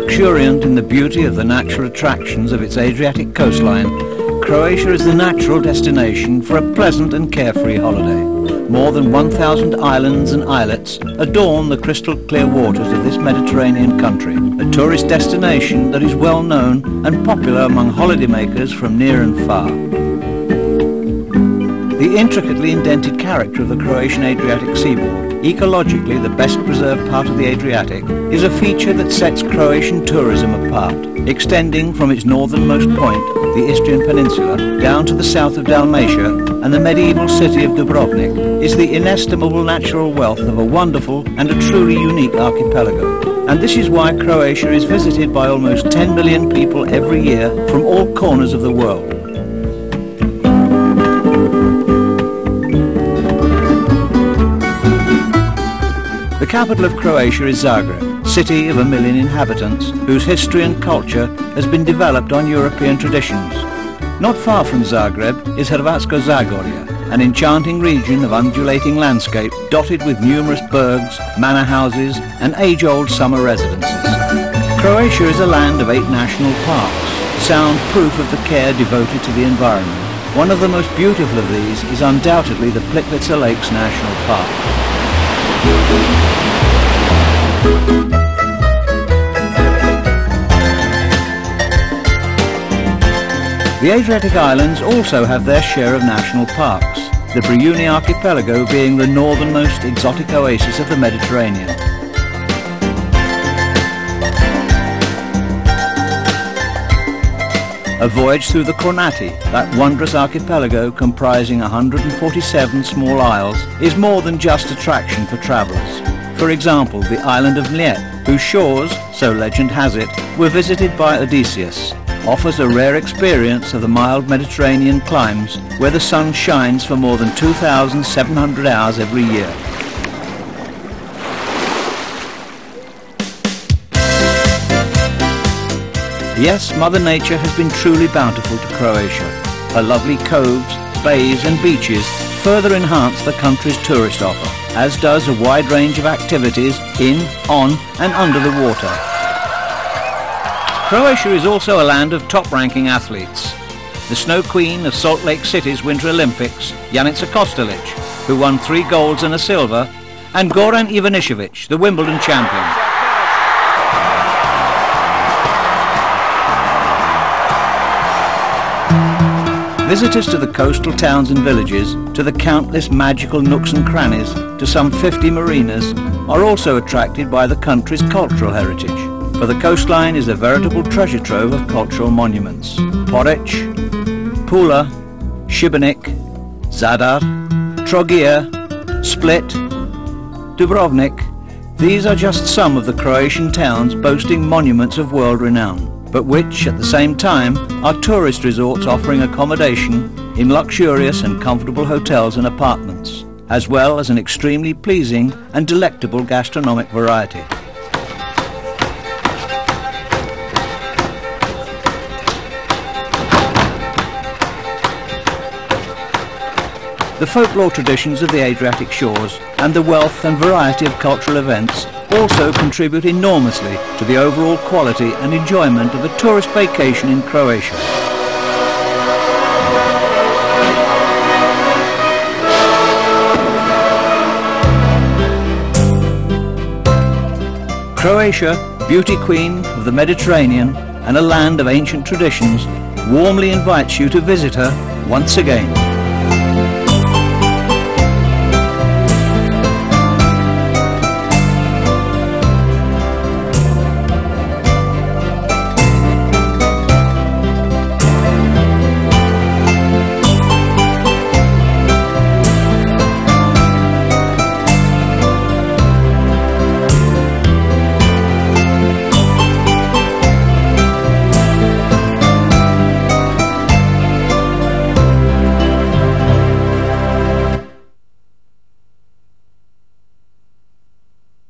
Luxuriant in the beauty of the natural attractions of its Adriatic coastline, Croatia is the natural destination for a pleasant and carefree holiday. More than 1,000 islands and islets adorn the crystal clear waters of this Mediterranean country, a tourist destination that is well known and popular among holidaymakers from near and far. The intricately indented character of the Croatian Adriatic seaboard, ecologically the best preserved part of the Adriatic, is a feature that sets Croatian tourism apart. Extending from its northernmost point, the Istrian Peninsula, down to the south of Dalmatia and the medieval city of Dubrovnik, is the inestimable natural wealth of a wonderful and a truly unique archipelago. And this is why Croatia is visited by almost 10 million people every year from all corners of the world. The capital of Croatia is Zagreb, city of 1 million inhabitants, whose history and culture has been developed on European traditions. Not far from Zagreb is Hrvatsko Zagorje, an enchanting region of undulating landscape dotted with numerous burgs, manor houses and age-old summer residences. Croatia is a land of 8 national parks, sound proof of the care devoted to the environment. One of the most beautiful of these is undoubtedly the Plitvice Lakes National Park. The Adriatic Islands also have their share of national parks, the Brijuni Archipelago being the northernmost exotic oasis of the Mediterranean. A voyage through the Kornati, that wondrous archipelago comprising 147 small isles, is more than just attraction for travellers. For example, the island of Mljet, whose shores, so legend has it, were visited by Odysseus, offers a rare experience of the mild Mediterranean climes where the sun shines for more than 2,700 hours every year. Yes, Mother Nature has been truly bountiful to Croatia. Her lovely coves, bays and beaches further enhance the country's tourist offer, as does a wide range of activities in, on and under the water. Croatia is also a land of top-ranking athletes. The Snow Queen of Salt Lake City's Winter Olympics, Janica Kostelic, who won 3 golds and a silver, and Goran Ivanišević, the Wimbledon champion. Visitors to the coastal towns and villages, to the countless magical nooks and crannies, to some 50 marinas, are also attracted by the country's cultural heritage. For the coastline is a veritable treasure trove of cultural monuments. Porec, Pula, Šibenik, Zadar, Trogir, Split, Dubrovnik. These are just some of the Croatian towns boasting monuments of world renown, but which, at the same time, are tourist resorts offering accommodation in luxurious and comfortable hotels and apartments, as well as an extremely pleasing and delectable gastronomic variety. The folklore traditions of the Adriatic shores and the wealth and variety of cultural events also contribute enormously to the overall quality and enjoyment of a tourist vacation in Croatia. Croatia, beauty queen of the Mediterranean and a land of ancient traditions, warmly invites you to visit her once again.